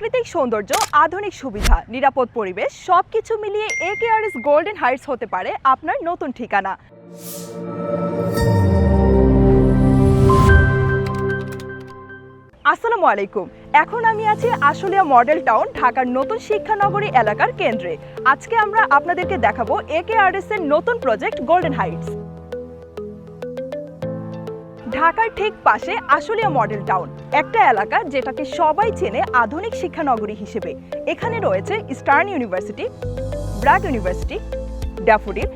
প্রাকৃতিক সৌন্দর্য, আধুনিক সুবিধা, নিরাপদ পরিবেশ সবকিছু মিলিয়ে একেআরএস গোল্ডেন হাইটস হতে পারে আপনার নতুন ঠিকানা। আসসালামু আলাইকুম। এখন আমি আছি আশুলিয়া মডেল টাউন, ঢাকার নতুন শিক্ষানগরী এলাকার কেন্দ্রে। আজকে আমরা আপনাদেরকে দেখাবো একেআরএস এর নতুন প্রজেক্ট গোল্ডেন হাইটস। ঢাকার ঠিক পাশে আশুলিয়া মডেল টাউন, একটা এলাকা যেটাকে সবাই চেনে আধুনিক শিক্ষানগরী হিসেবে। এখানে রয়েছে eastern university, BRAC university, daffodil,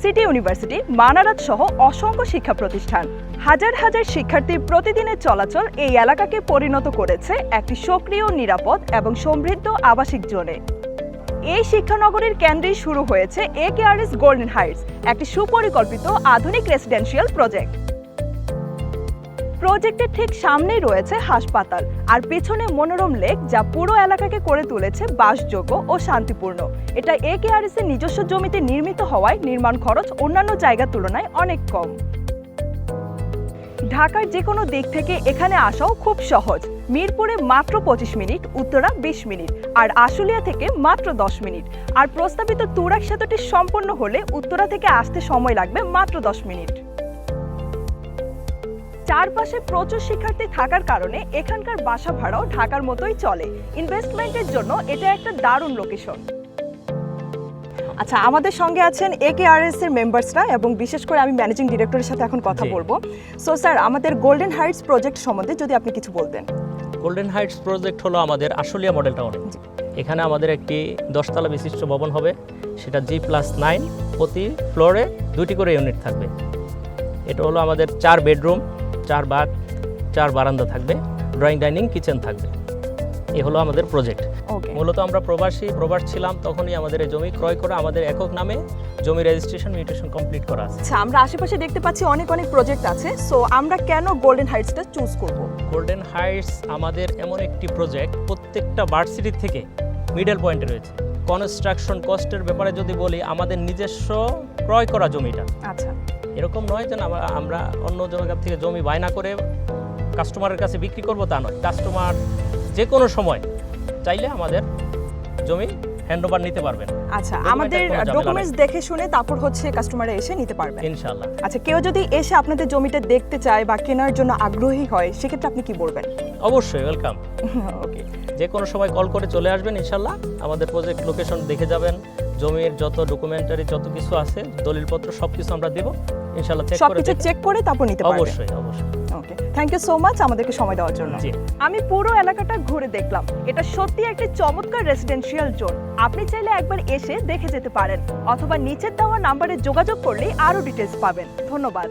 city university, Manarat সহ অসংখ্য শিক্ষা প্রতিষ্ঠান। হাজার হাজার শিক্ষার্থীর প্রতিদিনের চলাচল এই এলাকাকে পরিণত করেছে একটি সক্রিয়, নিরাপদ এবং সমৃদ্ধ আবাসিক জোনে। এই শিক্ষানগরীর কেন্দ্রেই শুরু হয়েছে একেআরএস গোল্ডেন হাইটস, একটি সুপরিকল্পিত আধুনিক রেসিডেন্সিয়াল প্রজেক্ট। প্রজেক্টের ঠিক সামনেই রয়েছে হাসপাতাল আর পেছনে মনোরম লেক, যা পুরো এলাকাকে করে তুলেছে বাসযোগ্য ও শান্তিপূর্ণ। এটা একেআরএস এর নিজস্ব জমিতে নির্মিত হওয়ায় নির্মাণ খরচ অন্যান্য জায়গার তুলনায় অনেক কম। ঢাকার যে কোনো দিক থেকে এখানে আসাও খুব সহজ। মিরপুরে মাত্র 25 মিনিট, উত্তরা 20 মিনিট, আর আশুলিয়া থেকে মাত্র 10 মিনিট। আর প্রস্তাবিত তুরাগ সেতুটি সম্পন্ন হলে উত্তরা থেকে আসতে সময় লাগবে মাত্র 10 মিনিট। চারপাশে প্রচুর শিক্ষার্থী থাকার কারণে এখানকার বাসা ভাড়াও ঢাকার মতোই চলে। ইনভেস্টমেন্টের জন্য এটা একটা দারুণ লোকেশন। আচ্ছা, আমাদের সঙ্গে আছেন একেআরএস এর মেম্বার্সরা এবং বিশেষ করে আমি ম্যানেজিং ডিরেক্টরের সাথে এখন কথা বলবো। সো স্যার, আমাদের গোল্ডেন হাইটস প্রজেক্ট সম্বন্ধে যদি আপনি কিছু বলতেন। গোল্ডেন হাইটস প্রজেক্ট হলো আমাদের আশুলিয়া মডেল টাউনে। এখানে আমাদের একটি 10 তলা বিশিষ্ট ভবন হবে, সেটা G+9, প্রতি ফ্লোরে 2টি করে ইউনিট থাকবে। এটা হলো আমাদের 4 বেডরুম, 4 বাথ, 4 বারান্দা থাকবে, ড্রয়িং ডাইনিং কিচেন থাকবে। এ হলো আমাদের প্রজেক্ট। মূলত আমরা প্রবাস ছিলাম, তখনই আমাদের এই জমি ক্রয় করে আমাদের একক নামে জমি রেজিস্ট্রেশন মিউটেশন কমপ্লিট করা আছে। আচ্ছা, আমরা আশেপাশে দেখতে পাচ্ছি অনেক প্রজেক্ট আছে। সো আমরা কেন গোল্ডেন হাইটসটা চুজ করব? গোল্ডেন হাইটস আমাদের এমন একটি প্রজেক্ট, প্রত্যেকটা ভার্সিটি থেকে মিডল পয়েন্টে রয়েছে। কনস্ট্রাকশন কস্টের ব্যাপারে যদি বলি, আমাদের নিজস্ব ক্রয় করা জমিটা। আচ্ছা, এরকম নয় যে আমরা অন্য জায়গা থেকে জমি বায়না করে কাস্টমারের কাছে বিক্রি করব, তা নয়। কাস্টমার যে কোনো সময় চাইলে আমাদের জমি হ্যান্ডওভার নিতে পারবেন। আচ্ছা, আমাদের ডকুমেন্টস দেখে শুনে তারপর হচ্ছে কাস্টমারে এসে নিতে পারবেন ইনশাআল্লাহ। আচ্ছা, কেউ যদি এসে আপনাদের জমিটা দেখতে চায় বা কেনার জন্য আগ্রহী হয়, সেক্ষেত্রে আপনি কি বলবেন? অবশ্যই ওয়েলকাম। ওকে, যে কোনো সময় কল করে চলে আসবেন ইনশাআল্লাহ। আমাদের প্রজেক্ট লোকেশন দেখে যাবেন, জমির যত ডকুমেন্টারি যত কিছু আছে, দলিলপত্র সবকিছু আমরা দেব ইনশাআল্লাহ। সবকিছু চেক করে তারপর নিতে পারবেন। অবশ্যই। ওকে, থ্যাংক ইউ সো মাচ আমাদেরকে সময় দেওয়ার জন্য। আমি পুরো এলাকাটা ঘুরে দেখলাম। এটা সত্যি একটি চমৎকার রেসিডেন্সিয়াল জোন। আপনি চাইলে একবার এসে দেখে যেতে পারেন, অথবা নিচের দেওয়া নাম্বারে যোগাযোগ করলেই আরো ডিটেইলস পাবেন। ধন্যবাদ।